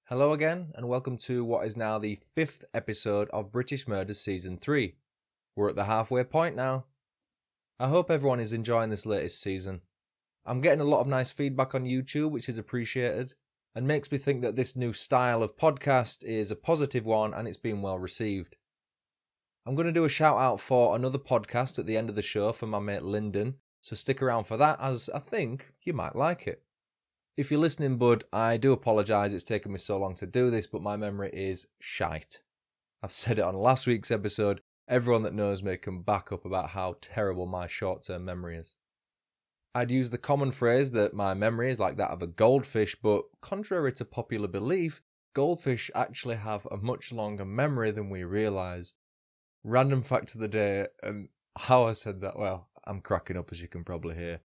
Hello again, and welcome to what is now the 5th episode of British Murders Season 3. We're at the halfway point now. I hope everyone is enjoying this latest season. I'm getting a lot of nice feedback on YouTube, which is appreciated, and makes me think that this new style of podcast is a positive one and it's been well received. I'm going to do a shout out for another podcast at the end of the show for my mate Lyndon, so stick around for that as I think you might like it. If you're listening, bud, I do apologise it's taken me so long to do this, but my memory is shite. I've said it on last week's episode. Everyone that knows me can back up about how terrible my short-term memory is. I'd use the common phrase that my memory is like that of a goldfish, but contrary to popular belief, goldfish actually have a much longer memory than we realise. Random fact of the day, and how I said that, well, I'm cracking up as you can probably hear.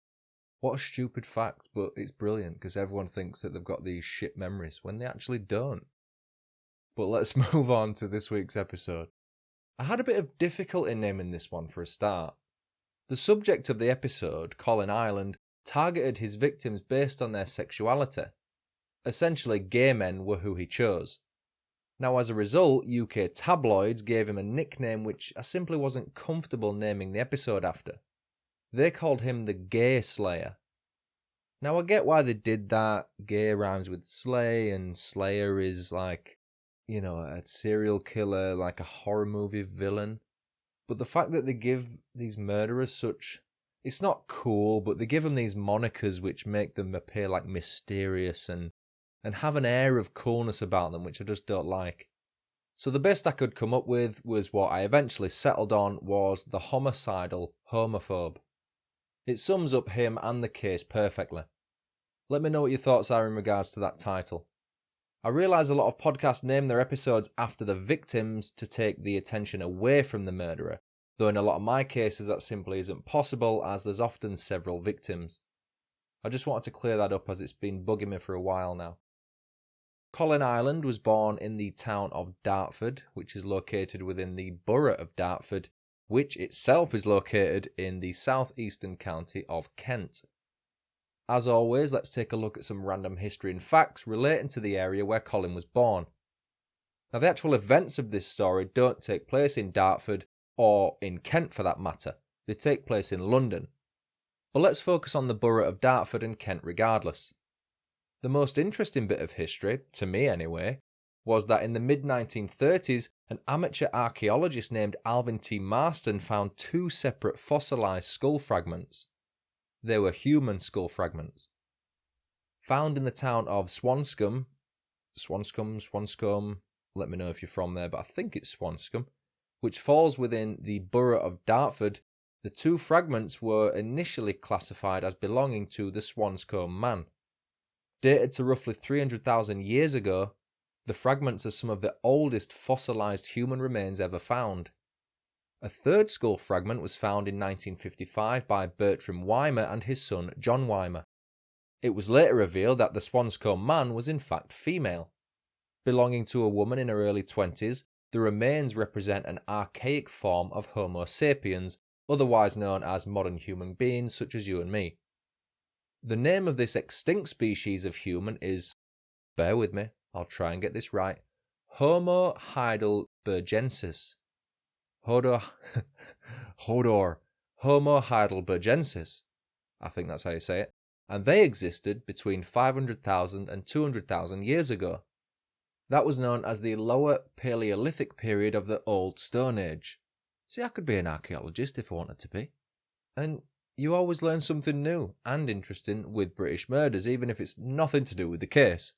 What a stupid fact, but it's brilliant because everyone thinks that they've got these shit memories when they actually don't. But let's move on to this week's episode. I had a bit of difficulty naming this one for a start. The subject of the episode, Colin Ireland, targeted his victims based on their sexuality. Essentially, gay men were who he chose. Now, as a result, UK tabloids gave him a nickname which I simply wasn't comfortable naming the episode after. They called him the Gay Slayer. Now I get why they did that. Gay rhymes with slay, and Slayer is like, a serial killer, like a horror movie villain. But the fact that they give these murderers such... It's not cool, but they give them these monikers which make them appear like mysterious and have an air of coolness about them, which I just don't like. So the best I could come up with was what I eventually settled on was the Homicidal Homophobe. It sums up him and the case perfectly. Let me know what your thoughts are in regards to that title. I realise a lot of podcasts name their episodes after the victims to take the attention away from the murderer, though in a lot of my cases that simply isn't possible as there's often several victims. I just wanted to clear that up as it's been bugging me for a while now. Colin Ireland was born in the town of Dartford, which is located within the borough of Dartford, which itself is located in the southeastern county of Kent. As always, let's take a look at some random history and facts relating to the area where Colin was born. Now, the actual events of this story don't take place in Dartford, or in Kent for that matter. They take place in London. But let's focus on the borough of Dartford and Kent regardless. The most interesting bit of history, to me anyway, was that in the mid-1930s, an amateur archaeologist named Alvin T. Marston found two separate fossilised skull fragments. They were human skull fragments. Found in the town of Swanscombe, let me know if you're from there, but I think it's Swanscombe, which falls within the borough of Dartford. The two fragments were initially classified as belonging to the Swanscombe man. Dated to roughly 300,000 years ago, the fragments are some of the oldest fossilised human remains ever found. A third skull fragment was found in 1955 by Bertram Weimer and his son John Weimer. It was later revealed that the Swanscombe man was in fact female. Belonging to a woman in her early 20s, the remains represent an archaic form of Homo sapiens, otherwise known as modern human beings such as you and me. The name of this extinct species of human is, bear with me, I'll try and get this right, Homo heidelbergensis. Homo heidelbergensis. I think that's how you say it. And they existed between 500,000 and 200,000 years ago. That was known as the Lower Paleolithic period of the Old Stone Age. See, I could be an archaeologist if I wanted to be. And you always learn something new and interesting with British murders, even if it's nothing to do with the case.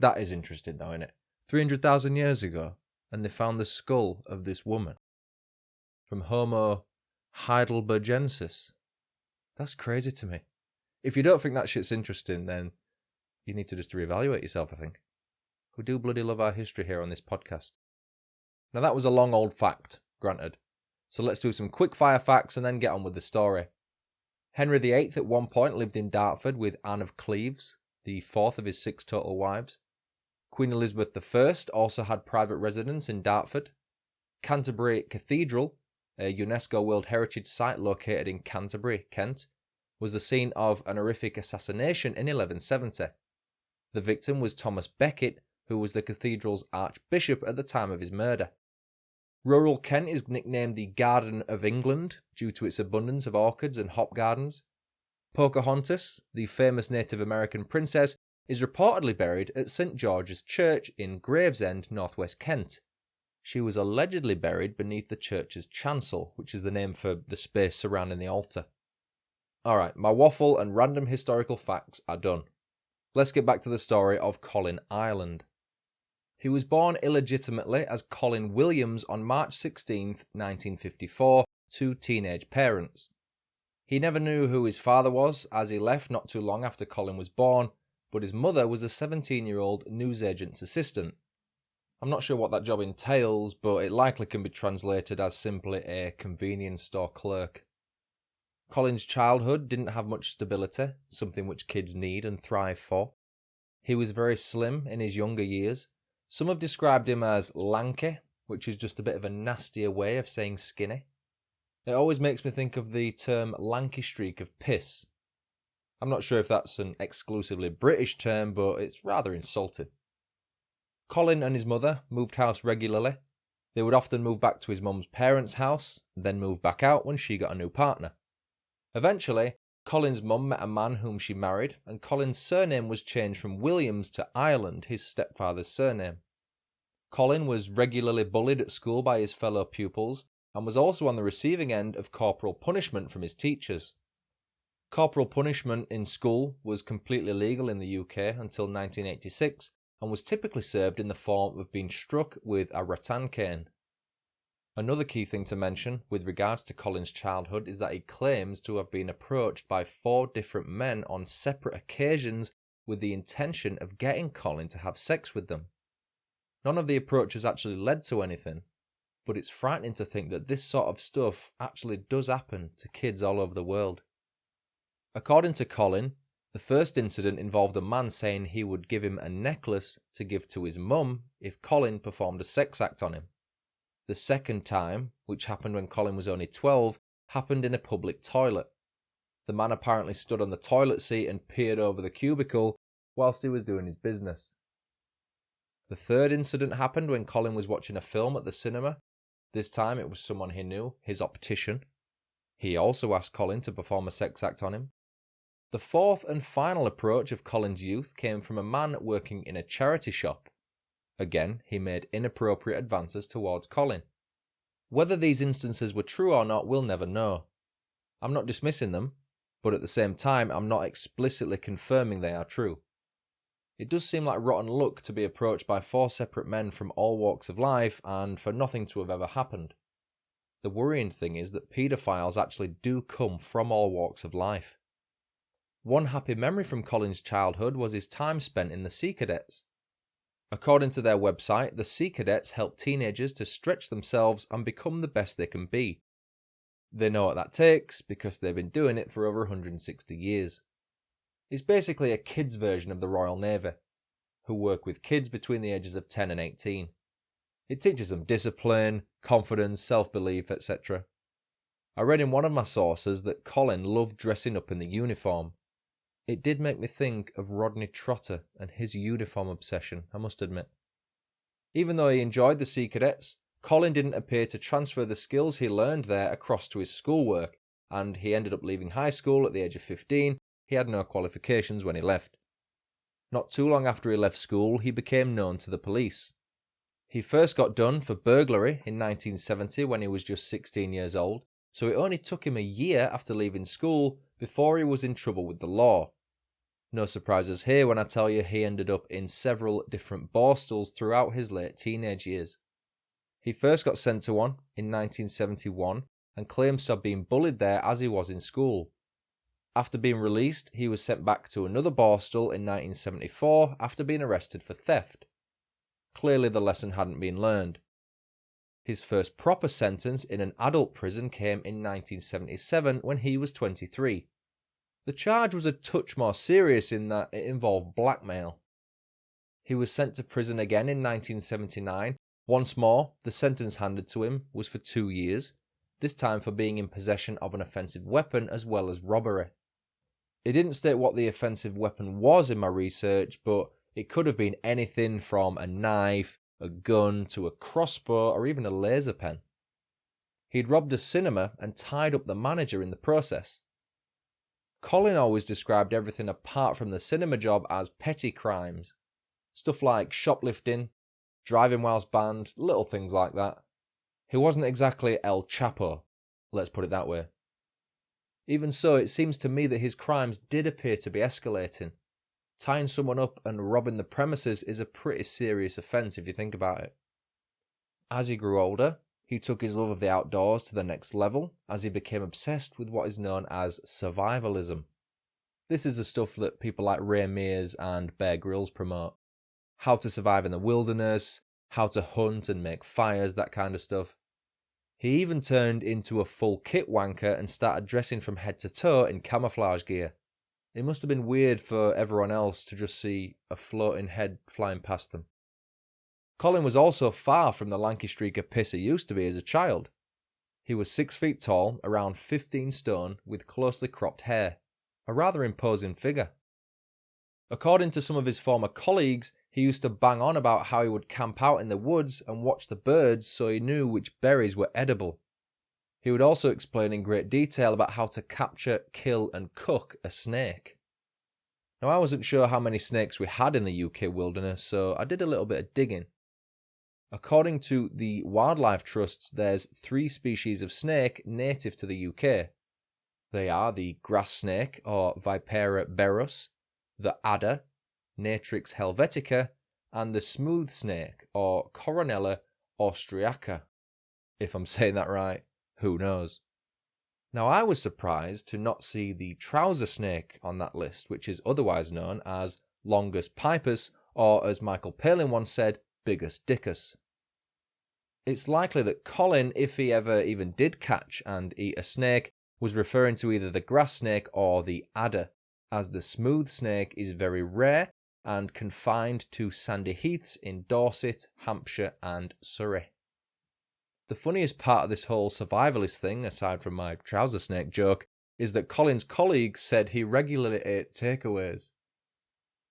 That is interesting though, isn't it? 300,000 years ago, and they found the skull of this woman. From Homo heidelbergensis. That's crazy to me. If you don't think that shit's interesting, then you need to just reevaluate yourself, I think. We do bloody love our history here on this podcast. Now that was a long old fact, granted. So let's do some quick fire facts and then get on with the story. Henry VIII at one point lived in Dartford with Anne of Cleves, the fourth of his 6 total wives. Queen Elizabeth I also had private residence in Dartford. Canterbury Cathedral, a UNESCO World Heritage Site located in Canterbury, Kent, was the scene of an horrific assassination in 1170. The victim was Thomas Becket, who was the cathedral's archbishop at the time of his murder. Rural Kent is nicknamed the Garden of England due to its abundance of orchards and hop gardens. Pocahontas, the famous Native American princess, is reportedly buried at St. George's Church in Gravesend, northwest Kent. She was allegedly buried beneath the church's chancel, which is the name for the space surrounding the altar. Alright, my waffle and random historical facts are done. Let's get back to the story of Colin Ireland. He was born illegitimately as Colin Williams on March 16, 1954, to teenage parents. He never knew who his father was, as he left not too long after Colin was born, but his mother was a 17-year-old newsagent's assistant. I'm not sure what that job entails, but it likely can be translated as simply a convenience store clerk. Colin's childhood didn't have much stability, something which kids need and thrive for. He was very slim in his younger years. Some have described him as lanky, which is just a bit of a nastier way of saying skinny. It always makes me think of the term lanky streak of piss. I'm not sure if that's an exclusively British term, but it's rather insulting. Colin and his mother moved house regularly. They would often move back to his mum's parents' house, then move back out when she got a new partner. Eventually, Colin's mum met a man whom she married, and Colin's surname was changed from Williams to Ireland, his stepfather's surname. Colin was regularly bullied at school by his fellow pupils, and was also on the receiving end of corporal punishment from his teachers. Corporal punishment in school was completely legal in the UK until 1986 and was typically served in the form of being struck with a rattan cane. Another key thing to mention with regards to Colin's childhood is that he claims to have been approached by 4 different men on separate occasions with the intention of getting Colin to have sex with them. None of the approaches actually led to anything, but it's frightening to think that this sort of stuff actually does happen to kids all over the world. According to Colin, the first incident involved a man saying he would give him a necklace to give to his mum if Colin performed a sex act on him. The second time, which happened when Colin was only 12, happened in a public toilet. The man apparently stood on the toilet seat and peered over the cubicle whilst he was doing his business. The third incident happened when Colin was watching a film at the cinema. This time it was someone he knew, his optician. He also asked Colin to perform a sex act on him. The fourth and final approach of Colin's youth came from a man working in a charity shop. Again, he made inappropriate advances towards Colin. Whether these instances were true or not, we'll never know. I'm not dismissing them, but at the same time, I'm not explicitly confirming they are true. It does seem like rotten luck to be approached by 4 separate men from all walks of life and for nothing to have ever happened. The worrying thing is that paedophiles actually do come from all walks of life. One happy memory from Colin's childhood was his time spent in the Sea Cadets. According to their website, the Sea Cadets help teenagers to stretch themselves and become the best they can be. They know what that takes because they've been doing it for over 160 years. It's basically a kids' version of the Royal Navy, who work with kids between the ages of 10 and 18. It teaches them discipline, confidence, self-belief, etc. I read in one of my sources that Colin loved dressing up in the uniform. It did make me think of Rodney Trotter and his uniform obsession, I must admit. Even though he enjoyed the Sea Cadets, Colin didn't appear to transfer the skills he learned there across to his schoolwork, and he ended up leaving high school at the age of 15. He had no qualifications when he left. Not too long after he left school, he became known to the police. He first got done for burglary in 1970 when he was just 16 years old, so it only took him a year after leaving school before he was in trouble with the law. No surprises here when I tell you he ended up in several different borstals throughout his late teenage years. He first got sent to one in 1971 and claims to have been bullied there as he was in school. After being released, he was sent back to another borstal in 1974 after being arrested for theft. Clearly the lesson hadn't been learned. His first proper sentence in an adult prison came in 1977 when he was 23. The charge was a touch more serious in that it involved blackmail. He was sent to prison again in 1979. Once more, the sentence handed to him was for 2 years, this time for being in possession of an offensive weapon as well as robbery. It didn't state what the offensive weapon was in my research, but It could have been anything from a knife, a gun, to a crossbow, or even a laser pen. He'd robbed a cinema and tied up the manager in the process. Colin always described everything apart from the cinema job as petty crimes. Stuff like shoplifting, driving whilst banned, little things like that. He wasn't exactly El Chapo, let's put it that way. Even so, it seems to me that his crimes did appear to be escalating. Tying someone up and robbing the premises is a pretty serious offence if you think about it. As he grew older, he took his love of the outdoors to the next level as he became obsessed with what is known as survivalism. This is the stuff that people like Ray Mears and Bear Grylls promote. How to survive in the wilderness, how to hunt and make fires, that kind of stuff. He even turned into a full kit wanker and started dressing from head to toe in camouflage gear. It must have been weird for everyone else to just see a floating head flying past them. Colin was also far from the lanky streaker piss he used to be as a child. He was 6 feet tall, around 15 stone, with closely cropped hair. A rather imposing figure. According to some of his former colleagues, he used to bang on about how he would camp out in the woods and watch the birds so he knew which berries were edible. He would also explain in great detail about how to capture, kill and cook a snake. Now, I wasn't sure how many snakes we had in the UK wilderness, so I did a little bit of digging. According to the wildlife trusts, there's 3 species of snake native to the UK. They are the grass snake, or Vipera berus, the adder, Natrix helvetica, and the smooth snake, or Coronella austriaca. If I'm saying that right, who knows? Now, I was surprised to not see the trouser snake on that list, which is otherwise known as Longus pipus, or as Michael Palin once said, Bigus dickus. It's likely that Colin, if he ever even did catch and eat a snake, was referring to either the grass snake or the adder, as the smooth snake is very rare and confined to sandy heaths in Dorset, Hampshire and Surrey. The funniest part of this whole survivalist thing, aside from my trouser snake joke, is that Colin's colleagues said he regularly ate takeaways.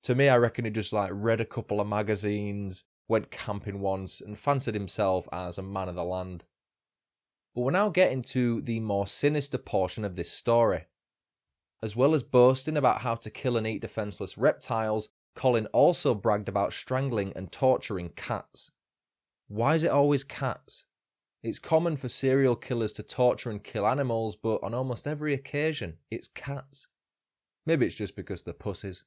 To me, I reckon he just read a couple of magazines, went camping once and fancied himself as a man of the land. But we're now getting to the more sinister portion of this story. As well as boasting about how to kill and eat defenceless reptiles, Colin also bragged about strangling and torturing cats. Why is it always cats? It's common for serial killers to torture and kill animals, but on almost every occasion, it's cats. Maybe it's just because they're pussies.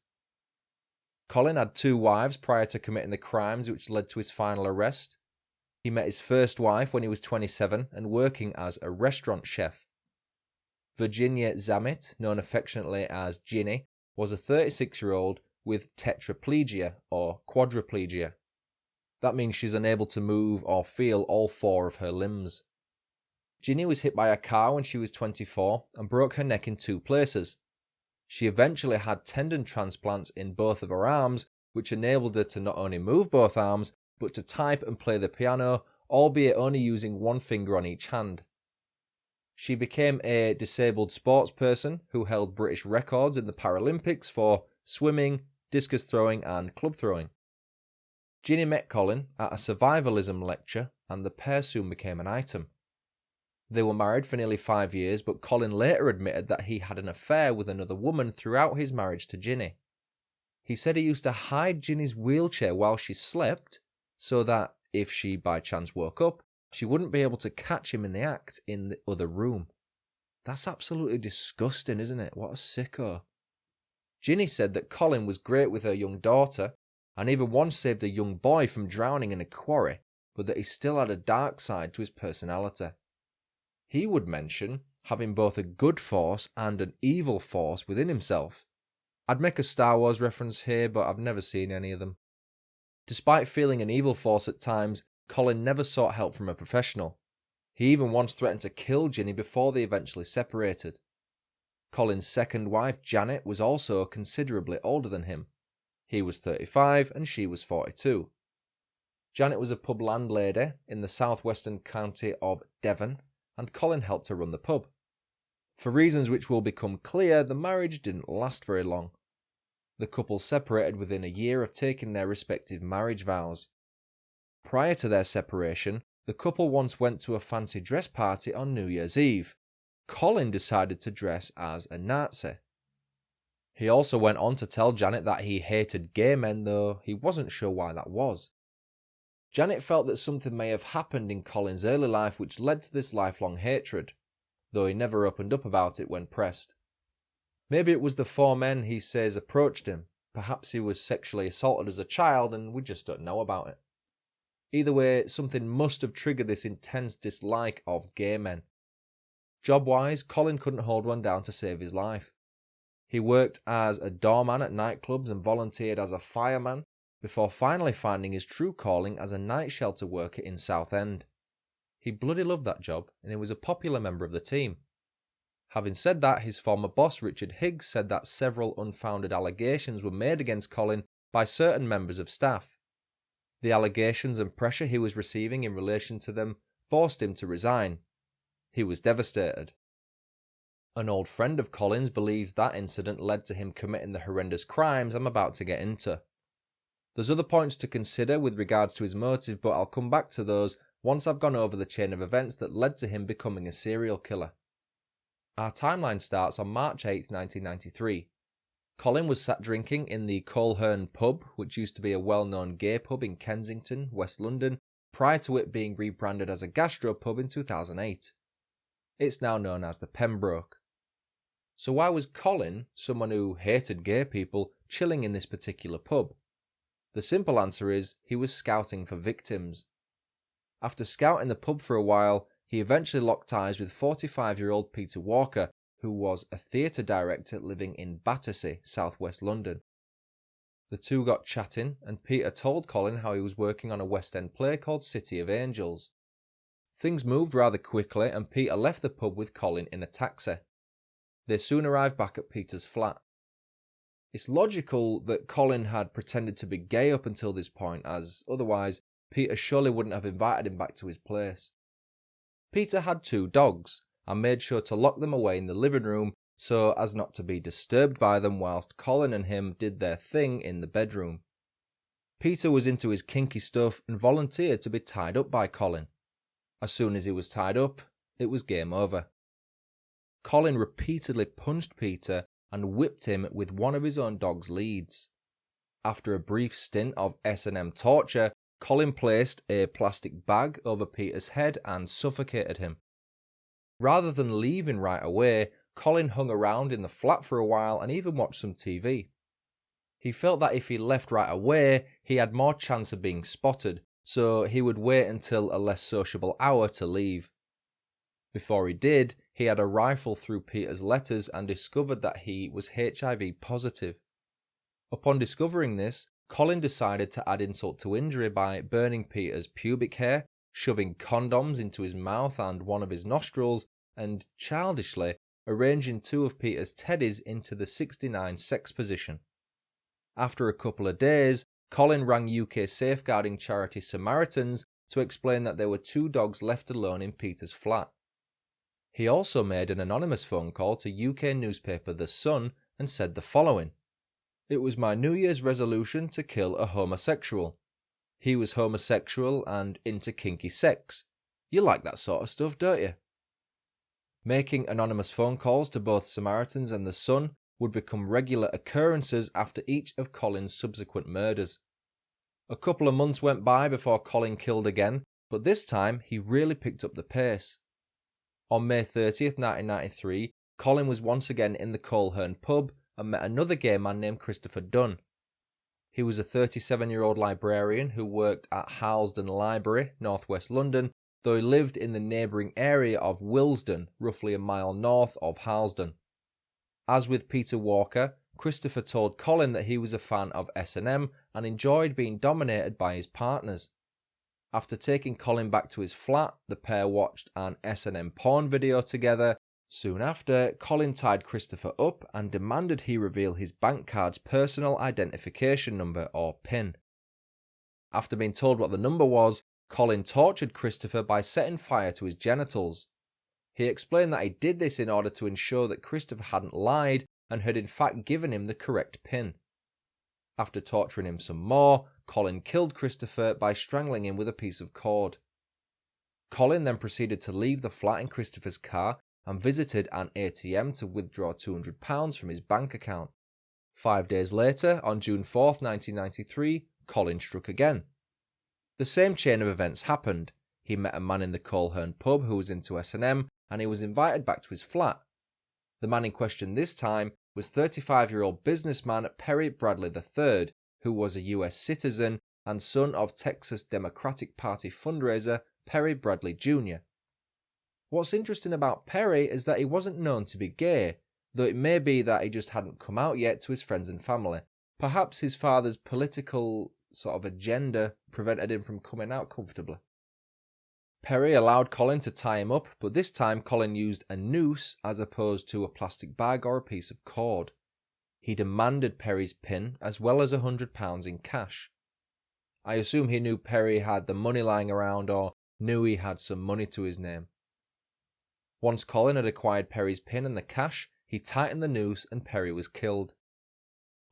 Colin had 2 wives prior to committing the crimes which led to his final arrest. He met his first wife when he was 27 and working as a restaurant chef. Virginia Zammit, known affectionately as Ginny, was a 36-year-old with tetraplegia or quadriplegia. That means she's unable to move or feel all 4 of her limbs. Ginny was hit by a car when she was 24 and broke her neck in 2 places. She eventually had tendon transplants in both of her arms, which enabled her to not only move both arms, but to type and play the piano, albeit only using 1 finger on each hand. She became a disabled sports person who held British records in the Paralympics for swimming, discus throwing and club throwing. Ginny met Colin at a survivalism lecture and the pair soon became an item. They were married for nearly 5 years, but Colin later admitted that he had an affair with another woman throughout his marriage to Ginny. He said he used to hide Ginny's wheelchair while she slept, so that, if she by chance woke up, she wouldn't be able to catch him in the act in the other room. That's absolutely disgusting, isn't it? What a sicko. Ginny said that Colin was great with her young daughter, and even once saved a young boy from drowning in a quarry, but that he still had a dark side to his personality. He would mention having both a good force and an evil force within himself. I'd make a Star Wars reference here, but I've never seen any of them. Despite feeling an evil force at times, Colin never sought help from a professional. He even once threatened to kill Ginny before they eventually separated. Colin's second wife, Janet, was also considerably older than him. He was 35 and she was 42. Janet was a pub landlady in the southwestern county of Devon, and Colin helped her run the pub. For reasons which will become clear, the marriage didn't last very long. The couple separated within a year of taking their respective marriage vows. Prior to their separation, the couple once went to a fancy dress party on New Year's Eve. Colin decided to dress as a Nazi. He also went on to tell Janet that he hated gay men, though he wasn't sure why that was. Janet felt that something may have happened in Colin's early life which led to this lifelong hatred, though he never opened up about it when pressed. Maybe it was the four men he says approached him. Perhaps he was sexually assaulted as a child and we just don't know about it. Either way, something must have triggered this intense dislike of gay men. Job-wise, Colin couldn't hold one down to save his life. He worked as a doorman at nightclubs and volunteered as a fireman, before finally finding his true calling as a night shelter worker in Southend. He bloody loved that job, and he was a popular member of the team. Having said that, his former boss Richard Higgs said that several unfounded allegations were made against Colin by certain members of staff. The allegations and pressure he was receiving in relation to them forced him to resign. He was devastated. An old friend of Colin's believes that incident led to him committing the horrendous crimes I'm about to get into. There's other points to consider with regards to his motive, but I'll come back to those once I've gone over the chain of events that led to him becoming a serial killer. Our timeline starts on March 8, 1993. Colin was sat drinking in the Collier pub, which used to be a well-known gay pub in Kensington, West London, prior to it being rebranded as a gastropub in 2008. It's now known as the Pembroke. So why was Colin, someone who hated gay people, chilling in this particular pub? The simple answer is he was scouting for victims. After scouting the pub for a while, he eventually locked eyes with 45-year-old Peter Walker, who was a theatre director living in Battersea, southwest London. The two got chatting, and Peter told Colin how he was working on a West End play called City of Angels. Things moved rather quickly, and Peter left the pub with Colin in a taxi. They soon arrived back at Peter's flat. It's logical that Colin had pretended to be gay up until this point, as otherwise Peter surely wouldn't have invited him back to his place. Peter had 2 dogs, and made sure to lock them away in the living room so as not to be disturbed by them whilst Colin and him did their thing in the bedroom. Peter was into his kinky stuff and volunteered to be tied up by Colin. As soon as he was tied up, it was game over. Colin repeatedly punched Peter and whipped him with one of his own dog's leads. After a brief stint of S&M torture, Colin placed a plastic bag over Peter's head and suffocated him. Rather than leaving right away, Colin hung around in the flat for a while and even watched some TV. He felt that if he left right away, he had more chance of being spotted, so he would wait until a less sociable hour to leave. Before he did, he had a rifle through Peter's letters and discovered that he was HIV positive. Upon discovering this, Colin decided to add insult to injury by burning Peter's pubic hair, shoving condoms into his mouth and one of his nostrils, and childishly arranging 2 of Peter's teddies into the 69 sex position. After a couple of days, Colin rang UK safeguarding charity Samaritans to explain that there were 2 dogs left alone in Peter's flat. He also made an anonymous phone call to UK newspaper The Sun and said the following: "It was my New Year's resolution to kill a homosexual. He was homosexual and into kinky sex. You like that sort of stuff, don't you?" Making anonymous phone calls to both Samaritans and The Sun would become regular occurrences after each of Colin's subsequent murders. A couple of months went by before Colin killed again, but this time he really picked up the pace. On May 30th, 1993, Colin was once again in the Collier pub and met another gay man named Christopher Dunn. He was a 37-year-old librarian who worked at Harlesden Library, northwest London, though he lived in the neighbouring area of Willesden, roughly a mile north of Harlesden. As with Peter Walker, Christopher told Colin that he was a fan of S&M and enjoyed being dominated by his partners. After taking Colin back to his flat, the pair watched an S&M porn video together. Soon after, Colin tied Christopher up and demanded he reveal his bank card's personal identification number or PIN. After being told what the number was, Colin tortured Christopher by setting fire to his genitals. He explained that he did this in order to ensure that Christopher hadn't lied and had in fact given him the correct PIN. After torturing him some more, Colin killed Christopher by strangling him with a piece of cord. Colin then proceeded to leave the flat in Christopher's car and visited an ATM to withdraw £200 from his bank account. 5 days later, on June 4th, 1993, Colin struck again. The same chain of events happened. He met a man in the Colhern pub who was into S&M, and he was invited back to his flat. The man in question this time was 35-year-old businessman Perry Bradley III, who was a US citizen and son of Texas Democratic Party fundraiser Perry Bradley Jr. What's interesting about Perry is that he wasn't known to be gay, though it may be that he just hadn't come out yet to his friends and family. Perhaps his father's political agenda prevented him from coming out comfortably. Perry allowed Colin to tie him up, but this time Colin used a noose as opposed to a plastic bag or a piece of cord. He demanded Perry's PIN as well as £100 in cash. I assume he knew Perry had the money lying around or knew he had some money to his name. Once Colin had acquired Perry's PIN and the cash, he tightened the noose and Perry was killed.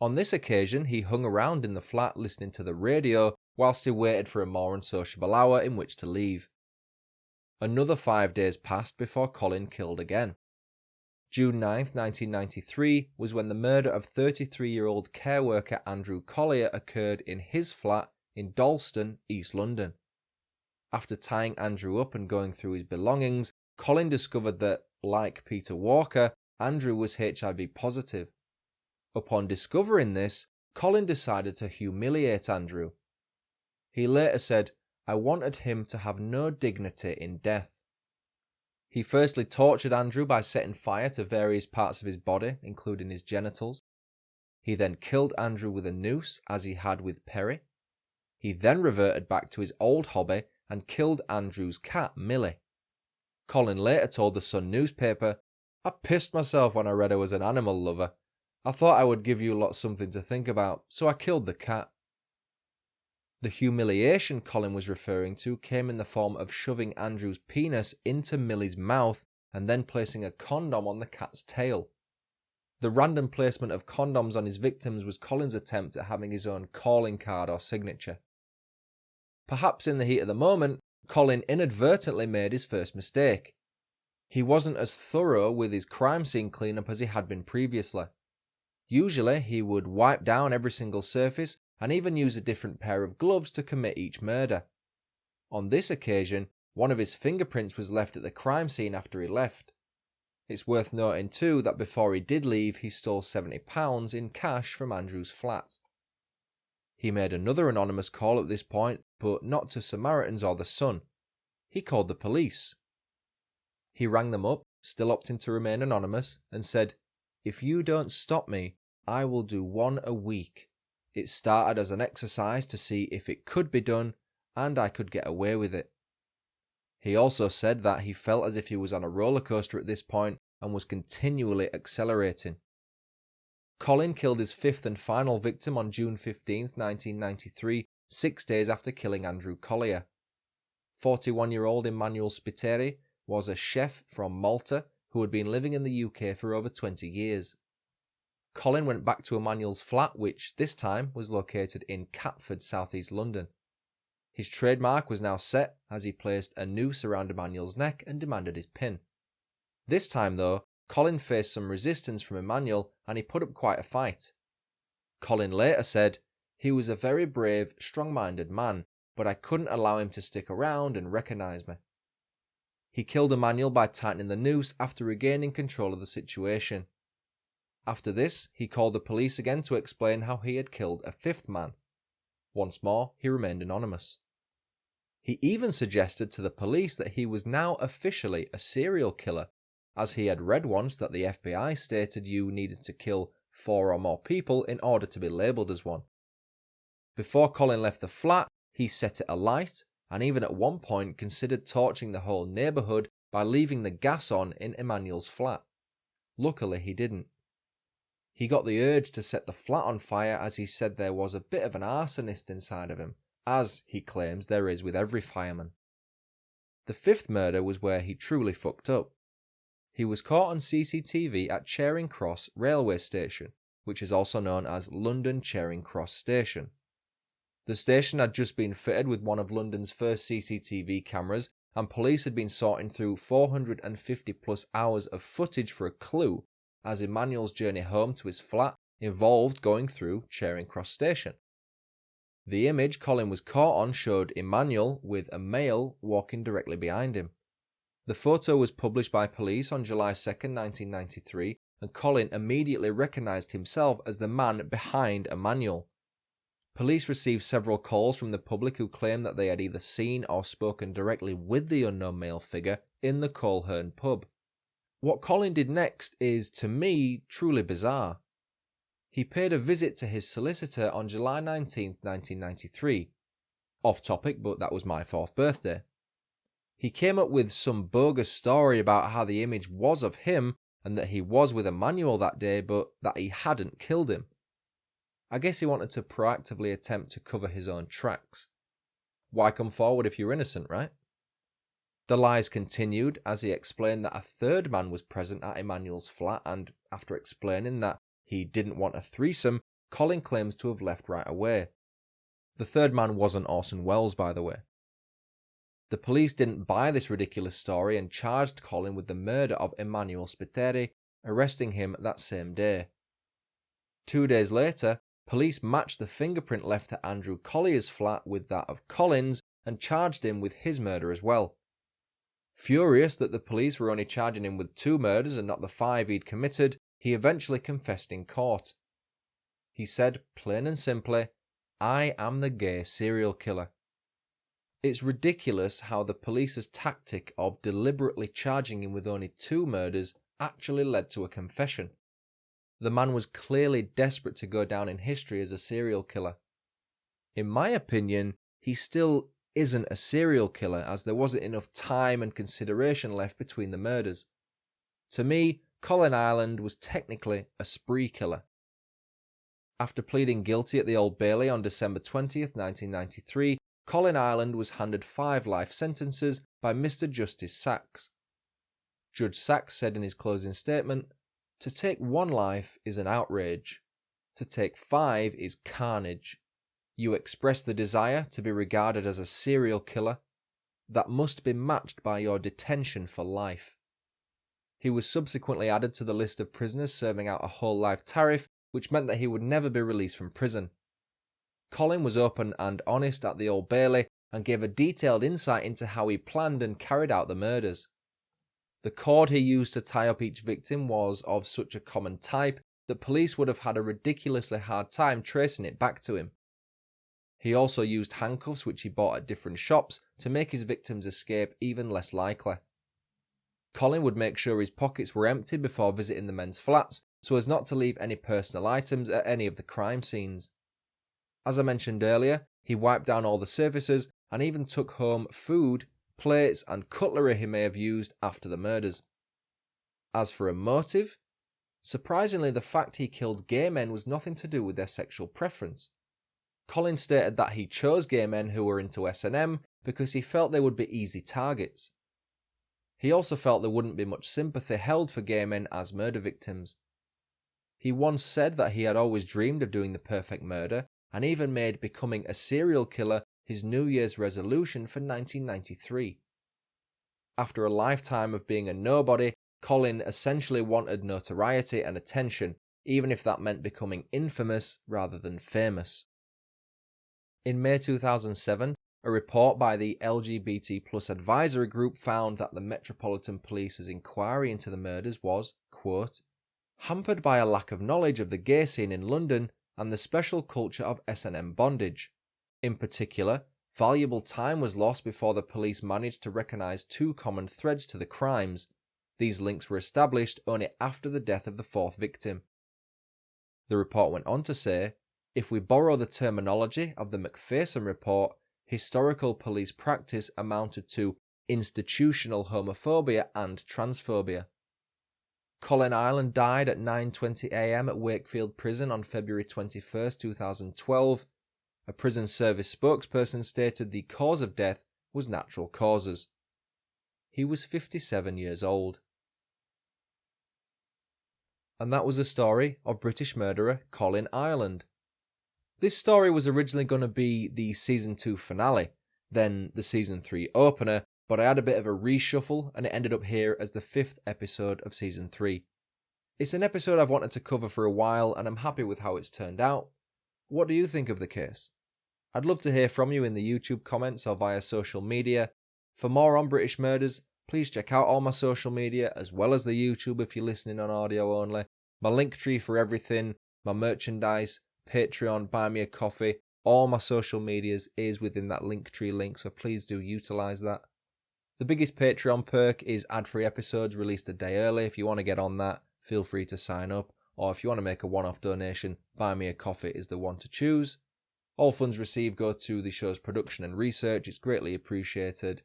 On this occasion, he hung around in the flat listening to the radio whilst he waited for a more unsociable hour in which to leave. Another 5 days passed before Colin killed again. June 9th, 1993 was when the murder of 33-year-old care worker Andrew Collier occurred in his flat in Dalston, East London. After tying Andrew up and going through his belongings, Colin discovered that, like Peter Walker, Andrew was HIV positive. Upon discovering this, Colin decided to humiliate Andrew. He later said, "I wanted him to have no dignity in death." He firstly tortured Andrew by setting fire to various parts of his body, including his genitals. He then killed Andrew with a noose, as he had with Perry. He then reverted back to his old hobby and killed Andrew's cat, Millie. Colin later told the Sun newspaper, "I pissed myself when I read I was an animal lover. I thought I would give you lot something to think about, so I killed the cat." The humiliation Colin was referring to came in the form of shoving Andrew's penis into Millie's mouth and then placing a condom on the cat's tail. The random placement of condoms on his victims was Colin's attempt at having his own calling card or signature. Perhaps in the heat of the moment, Colin inadvertently made his first mistake. He wasn't as thorough with his crime scene cleanup as he had been previously. Usually, he would wipe down every single surface and even use a different pair of gloves to commit each murder. On this occasion, one of his fingerprints was left at the crime scene after he left. It's worth noting too that before he did leave, he stole £70 in cash from Andrew's flat. He made another anonymous call at this point, but not to Samaritans or the Sun. He called the police. He rang them up, still opting to remain anonymous, and said, "If you don't stop me, I will do one a week. It started as an exercise to see if it could be done, and I could get away with it." He also said that he felt as if he was on a roller coaster at this point and was continually accelerating. Colin killed his fifth and final victim on June 15th, 1993, 6 days after killing Andrew Collier. 41-year-old Emmanuel Spiteri was a chef from Malta who had been living in the UK for over 20 years. Colin went back to Emmanuel's flat, which this time was located in Catford, southeast London. His trademark was now set as he placed a noose around Emmanuel's neck and demanded his PIN. This time though, Colin faced some resistance from Emmanuel and he put up quite a fight. Colin later said, "He was a very brave, strong-minded man, but I couldn't allow him to stick around and recognise me." He killed Emmanuel by tightening the noose after regaining control of the situation. After this, he called the police again to explain how he had killed a fifth man. Once more, he remained anonymous. He even suggested to the police that he was now officially a serial killer, as he had read once that the FBI stated you needed to kill 4 or more people in order to be labelled as one. Before Colin left the flat, he set it alight, and even at one point considered torching the whole neighbourhood by leaving the gas on in Emmanuel's flat. Luckily, he didn't. He got the urge to set the flat on fire as he said there was a bit of an arsonist inside of him, as, he claims, there is with every fireman. The fifth murder was where he truly fucked up. He was caught on CCTV at Charing Cross railway station, which is also known as London Charing Cross Station. The station had just been fitted with one of London's first CCTV cameras, and police had been sorting through 450 plus hours of footage for a clue as Emmanuel's journey home to his flat involved going through Charing Cross Station. The image Colin was caught on showed Emmanuel with a male walking directly behind him. The photo was published by police on July 2nd, 1993, and Colin immediately recognised himself as the man behind Emmanuel. Police received several calls from the public who claimed that they had either seen or spoken directly with the unknown male figure in the Colhern pub. What Colin did next is, to me, truly bizarre. He paid a visit to his solicitor on July 19, 1993. Off topic, but that was my 4th birthday. He came up with some bogus story about how the image was of him and that he was with Emmanuel that day, but that he hadn't killed him. I guess he wanted to proactively attempt to cover his own tracks. Why come forward if you're innocent, right? The lies continued as he explained that a third man was present at Emmanuel's flat, and after explaining that he didn't want a threesome, Colin claims to have left right away. The third man wasn't Orson Welles, by the way. The police didn't buy this ridiculous story and charged Colin with the murder of Emmanuel Spiteri, arresting him that same day. 2 days later, police matched the fingerprint left at Andrew Collier's flat with that of Colin's and charged him with his murder as well. Furious that the police were only charging him with 2 murders and not the 5 he'd committed, he eventually confessed in court. He said, plain and simply, "I am the gay serial killer." It's ridiculous how the police's tactic of deliberately charging him with only 2 murders actually led to a confession. The man was clearly desperate to go down in history as a serial killer. In my opinion, he still isn't a serial killer, as there wasn't enough time and consideration left between the murders. To me, Colin Ireland was technically a spree killer. After pleading guilty at the Old Bailey on December 20th, 1993, Colin Ireland was handed 5 life sentences by Mr. Justice Sachs. Judge Sachs said in his closing statement, "To take 1 life is an outrage. To take 5 is carnage. You express the desire to be regarded as a serial killer. That must be matched by your detention for life." He was subsequently added to the list of prisoners serving out a whole life tariff, which meant that he would never be released from prison. Colin was open and honest at the Old Bailey and gave a detailed insight into how he planned and carried out the murders. The cord he used to tie up each victim was of such a common type that police would have had a ridiculously hard time tracing it back to him. He also used handcuffs which he bought at different shops to make his victims' escape even less likely. Colin would make sure his pockets were empty before visiting the men's flats so as not to leave any personal items at any of the crime scenes. As I mentioned earlier, he wiped down all the surfaces and even took home food, plates and cutlery he may have used after the murders. As for a motive, surprisingly the fact he killed gay men was nothing to do with their sexual preference. Colin stated that he chose gay men who were into S&M because he felt they would be easy targets. He also felt there wouldn't be much sympathy held for gay men as murder victims. He once said that he had always dreamed of doing the perfect murder and even made becoming a serial killer his New Year's resolution for 1993. After a lifetime of being a nobody, Colin essentially wanted notoriety and attention, even if that meant becoming infamous rather than famous. In May 2007, a report by the LGBT+ advisory group found that the Metropolitan Police's inquiry into the murders was, quote, hampered by a lack of knowledge of the gay scene in London and the special culture of S&M bondage. In particular, valuable time was lost before the police managed to recognise 2 common threads to the crimes. These links were established only after the death of the 4th victim. The report went on to say, if we borrow the terminology of the Macpherson report, historical police practice amounted to institutional homophobia and transphobia. Colin Ireland died at 9:20 a.m. at Wakefield Prison on February 21, 2012. A prison service spokesperson stated the cause of death was natural causes. He was 57 years old. and that was the story of British murderer Colin Ireland. This story was originally going to be the Season 2 finale, then the Season 3 opener, but I had a bit of a reshuffle and it ended up here as the 5th episode of Season 3. It's an episode I've wanted to cover for a while and I'm happy with how it's turned out. What do you think of the case? I'd love to hear from you in the YouTube comments or via social media. For more on British murders, please check out all my social media as well as the YouTube if you're listening on audio only, my link tree for everything, my merchandise, Patreon, buy me a coffee, all my social medias is within that link tree link, so please do utilise that. The biggest Patreon perk is ad-free episodes released a day early. If you want to get on that, feel free to sign up, or if you want to make a one-off donation, buy me a coffee is the one to choose. All funds received go to the show's production and research, it's greatly appreciated.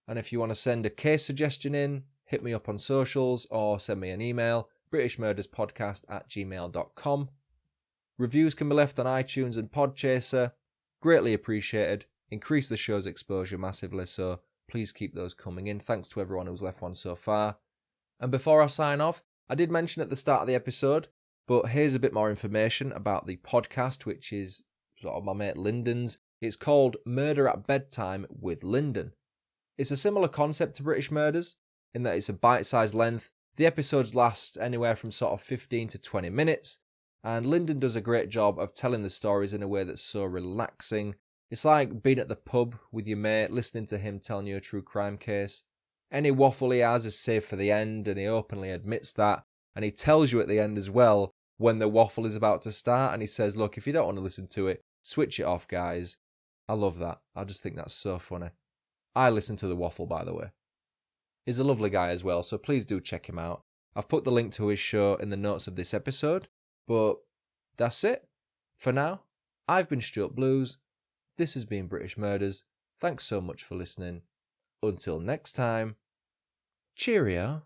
And if you want to send a case suggestion in, hit me up on socials or send me an email, britishmurderspodcast@gmail.com. Reviews can be left on iTunes and Podchaser. Greatly appreciated. Increase the show's exposure massively, so please keep those coming in. Thanks to everyone who's left one so far. And before I sign off, I did mention at the start of the episode, but here's a bit more information about the podcast, which is sort of my mate Lyndon's. It's called Murder at Bedtime with Lyndon. It's a similar concept to British Murders, in that it's a bite-sized length. The episodes last anywhere from sort of 15 to 20 minutes, and Lyndon does a great job of telling the stories in a way that's so relaxing. It's like being at the pub with your mate, listening to him telling you a true crime case. Any waffle he has is saved for the end, and he openly admits that, and he tells you at the end as well when the waffle is about to start, and he says, look, if you don't want to listen to it, switch it off, guys. I love that. I just think that's so funny. I listen to the waffle, by the way. He's a lovely guy as well, so please do check him out. I've put the link to his show in the notes of this episode, but that's it. For now, I've been Stuart Blues. This has been British Murders. Thanks so much for listening. Until next time, cheerio.